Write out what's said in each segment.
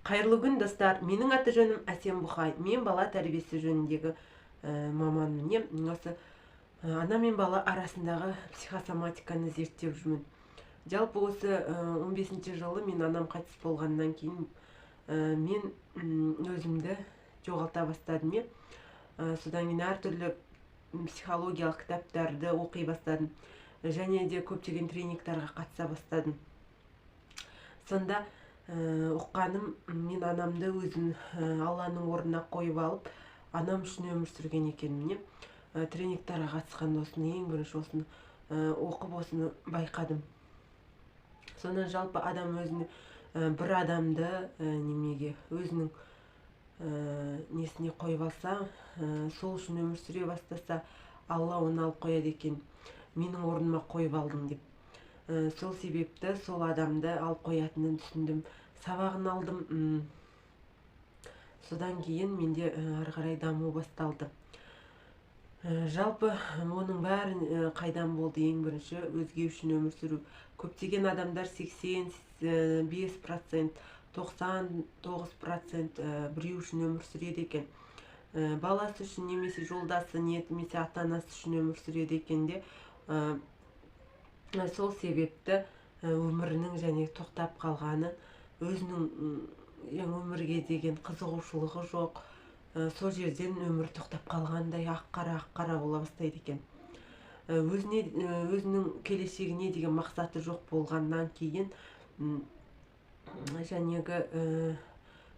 Қайырлы күн, достар. Менің аты жөнім Әсем Бұхай. Мен бала тәрбиесі жөніндегі маманмын. Осы ана мен бала арасындағы психосоматиканы зерттеп жүрмін. Жалпы осы 15-ші жылы мен анам қайтыс болғаннан кейін мен өзімді жоғалта бастадым. Содан кейін әртүрлі психологиялық кітаптарды оқи бастадым. Және де көптеген тренингтарға қатыса бастадым. Сонда ұққаным, мен анамды өзін Алланың орнына қойып алып, анам үшін өмір сүрген екенмін. Тренингтарға қатысқанда осыны ең бірінші осыны оқып осыны байқадым. Сонда жалпы адам өзіне бір адамды немеге өзінің несіне қойып алса, сол үшін өмір сүре бастаса, Алла оны алып қояды екен. Менің орныма қойып алдым деп. Сол себепті сол адамды алып қоятынын түсіндім, сабағын алдым. Содан кейін менде ары қарай даму басталды. Жалпы оның бәрін қайдан болды? Ең бірінші өзге үшін өмір сүру. Көптеген адамдар 85%, 99% біреу үшін өмір сүреді екен. Баласы үшін немесе жолдасы немесе ата-анасы үшін өмір сүреді екен де. Сол себепті өмірінің және тоқтап қалғаны, өзінің өмірге деген қызығушылығы жоқ. Сол жерден өмір тоқтап қалғандай ақ-қара бола бастайды екен. Өзінің келешегіне деген мақсаты жоқ болғаннан кейін жәнегі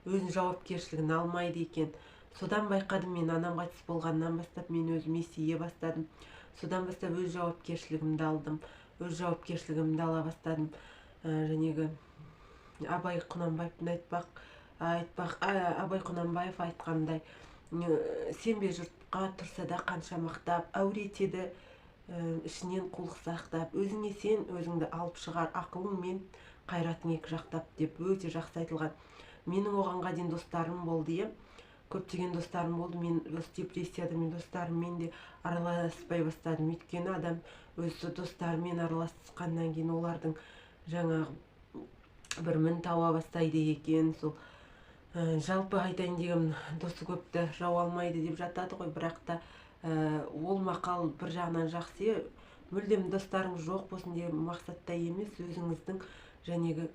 өзінің жауапкершілігін алмайды екен. Содан байқадым, мен анам қайтыс болғаннан бастап мен өзім есейе бастадым. Содан бастап өз жауапкершілігімді алдым. Өз жауапкершілігімді ала бастадым. Жәнегі Абай Құнанбаев айтқандай, сенбе жұртқа тұрса да қанша мақтап, әуретеді ішінен қулық сақтап, өзіңе сен өзіңді алып шығар, ақылың мен қайратың екі жақтап деп өте жақсы айтылған. Менің оғанға дейін достарым болды, көптеген достарым болды. Мен осы депрессияда мен достарыммен де араласпай бастадым. Өйткені адам өзі достарымен араласқаннан кейін олардың жаңағы бір мін тауа бастайды екен. Сол жалпы айтайын деген досы көпті жау алмайды деп жатады ғой, бірақ та ол мақал бір жағынан жақсы. Мүлдем достарыңыз жоқ болсын деген мақсатта емес, өзіңіздің жәнегі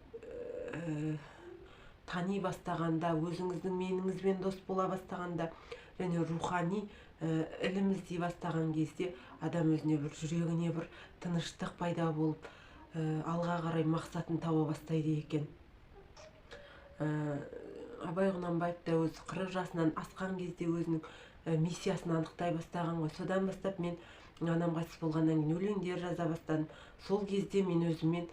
тани бастағанда, өзіңіздің меніңізбен дос бола бастағанда, және рухани ілім іздей бастаған кезде адам өзіне бір жүрегіне бір тыныштық пайда болып, алға қарай мақсатын таба бастайды екен. Абай Құнанбаев та өзі 40 жасынан асқан кезде өзінің миссиясын анықтай бастаған ғой. Содан бастап мен анам қайтыс болғаннан кейін өлеңдер жаза бастадым. Сол кезде мен өзімен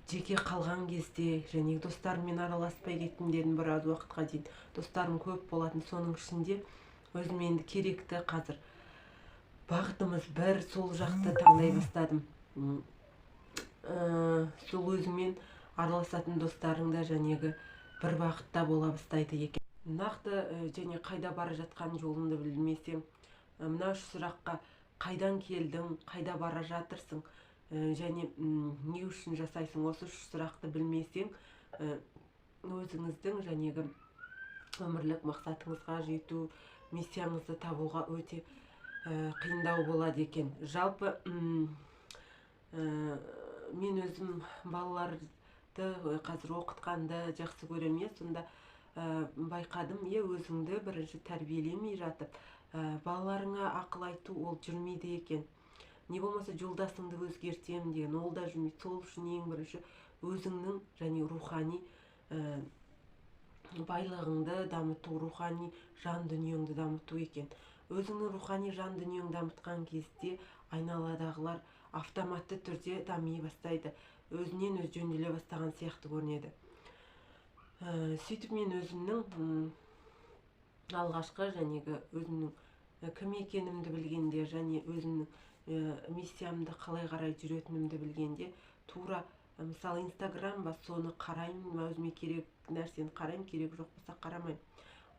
жеке қалған кезде, және достарыммен араласпай кеттім дедім біраз уақытқа дейін. Достарым көп болатын, соның ішінде өзім енді керекті қазір бағытымыз бір, сол жақты таңдай бастадым. Сол өзімен араласатын достарың да жәнегі бір бағытта бола бастайды екен. Нақты және қайда бара жатқан жолыңды білмесең, мына үш сұраққа: қайдан келдің, қайда бара жатырсың, және не үшін жасайсың? Осы үш сұрақты білмесең, өзіңіздің жәнегі өмірлік мақсатыңызға жету, миссияңызды табуға өте қиындау болады екен. Жалпы мен өзім балаларды қазір оқытқанды жақсы көремін. Сонда байқадым, өзіңді бірінші тәрбиелемей жатып, балаларыңа ақыл айту ол жүрмейді екен. Не болмаса жолдасыңды өзгертем деген, ол да жүрмейді. Сол үшін ең бірінші өзіңнің және рухани байлығыңды дамыту, рухани жан дүниеңді дамыту екен. Өзіңнің рухани жан дүниеңді дамытқан кезде айналадағылар автоматты түрде дами бастайды. Өзінен өз жөнделе бастаған сияқты көрінеді. Сөйтіп мен өзімнің алғашқы жәнегі өзімнің кім екенімді білгенде, және өзімнің миссиямды қалай қарай жүретінімді білгенде, тура мысалы Инстаграм ба, соны қараймын, өзіме керек нәрсені қараймын, керек жоқ болса қарамаймын.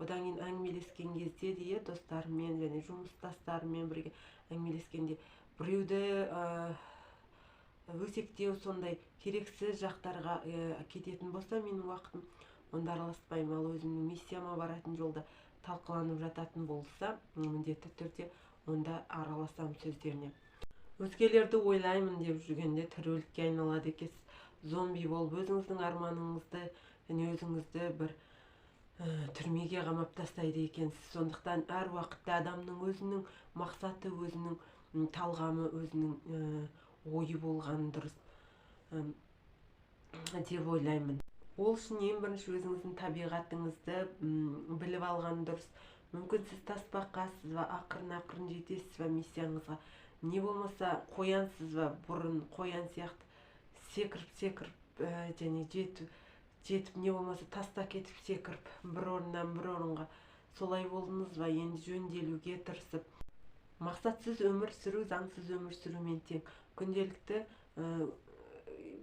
Одан кейін әңгімелескен кезде де достарыммен және жұмыстастарыммен бірге әңгімелескенде біреуді өсектеу сондай керексіз жақтарға кететін болса менің уақытым, онда араласпаймын. Ал өзімнің миссияма баратын жолда талқыланып жататын болса, міндетті түрде онда араласамын сөздеріне. Өзгелерді ойлаймын деп жүргенде тірі айналады екенсіз. Зомби болып өзіңіздің арманыңызды және өзіңізді бір түрмеге қамап тастайды екенсіз. Сондықтан әр уақытта адамның өзінің мақсаты, өзінің талғамы, өзінің ойы болғаны дұрыс деп ойлаймын. Ол үшін ең бірінші өзіңіздің табиғатыңызды біліп алған дұрыс. Мүмкін сіз тасбақасыз ба, ақырын жетесіз ба миссияңызға, не болмаса қоянсыз ба, бұрын қоян сияқты секіріп және жетіп не болмаса таста кетіп секіріп бір орыннан бір орынға, солай болдыңыз ба? Енді жөнделуге тырысып, мақсатсыз өмір сүру заңсыз өмір сүрумен тең. Күнделікті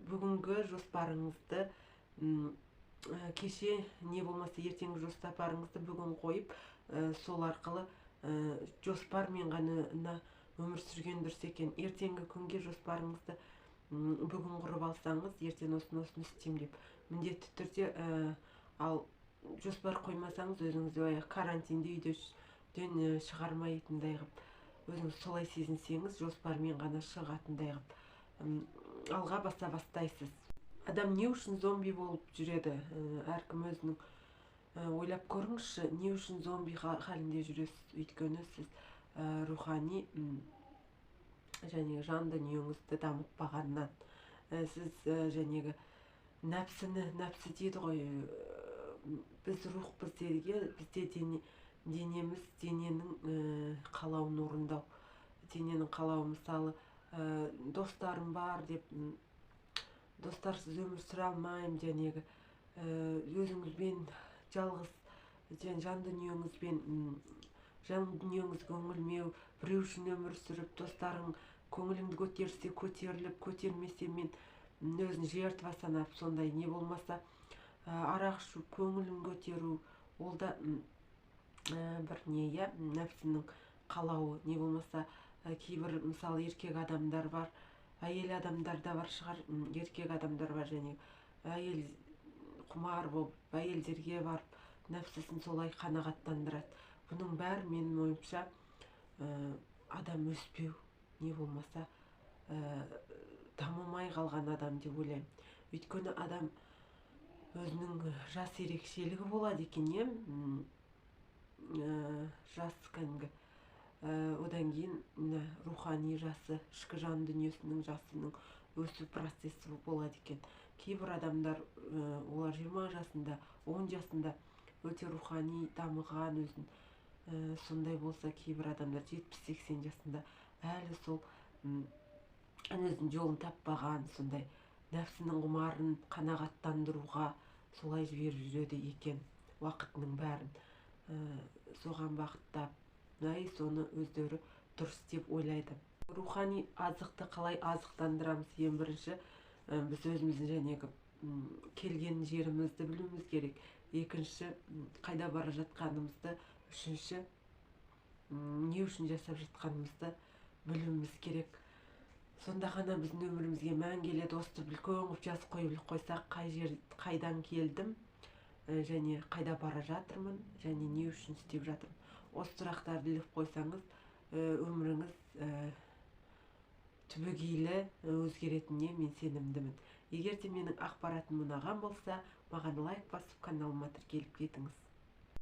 бүгінгі жоспарыңызды кеше не болмаса ертеңгі жоспарыңызды бүгін қойып, сол арқылы жоспармен ғана өмір сүрген дұрыс екен. Ертеңгі күнге жоспарыңызды бүгін құрып алсаңыз, ертең осыны істеймін деп міндетті түрде, ал жоспар қоймасаңыз, өзіңізді карантинде үйден шығармайтындай қылып, өзіңіз солай сезінсеңіз, жоспармен ғана шығатындай қылып алға баса бастайсыз. Адам не үшін зомби болып жүреді? Әркім өзінің ойлап көріңізші, не үшін зомби халінде жүресіз? Өйткені сіз рухани және жан дүниеңізді дамытпағаннан, сіз жәнегі нәпсі дейді ғой, біз рухпыз дегенге, бізде денеміз дененің қалауын орындау. Дененің қалауы, мысалы, достарым бар деп, достарсыз өмір сүре алмаймын, жәнегі өзіңізбен жалғыз, жан дүниеңіз көңілмеу, біреу үшін өмір сүріп, достарың көңіліңді көтерсе көтеріліп, көтермесе мен өзін жертва санап, сондай, не болмаса арақ ішу, көңілін көтеру, ол да бір нәпсінің қалауы. Не болмаса кейбір, мысалы, еркек адамдар бар, әйел адамдар да бар шығар, еркек адамдар бар, және әйел құмар болып, әйелдерге барып, нәпсісін солай қанағаттандырады. Бұның бәрі менің ойымша адам өспеу, не болмаса дамымай қалған адам деп ойлаймын. Өйткені адам өзінің жас ерекшелігі болады екен, жас кәдімгі, одан кейін рухани жасы, ішкі жан дүниесінің жасының өсу процесі болады екен. Кейбір адамдар, олар 20 жасында, 10 жасында өте рухани дамыған, өзін сондай болса, кейбір адамдар 70-80 жасында әлі сол өзінің жолын таппаған, сондай нәпсінің құмарын қанағаттандыруға солай жіберіп жүреді екен уақытының бәрін. Соған бағыттап, соны өздері дұрыс деп ойлайды. Рухани азықты қалай азықтандырамыз? Ең бірінші, біз өзіміздің жәнегі келген жерімізді білуіміз керек. Екінші, қайда бара жатқанымызды. Үшінші, не үшін жасап жатқанымызды білуіміз керек. Сонда ғана біздің өмірімізге мән келеді. Осты үлкен қылып жазып қойсақ, қайдан келдім, және қайда бара жатырмын, және не үшін істеп жатырмын. Осы сұрақтарды біліп қойсаңыз, өміріңіз түбегейлі өзгеретініне мен сенімдімін. Егер де менің ақпаратым ұнаған болса, маған лайк басып, каналыма тіркеліп кетіңіз.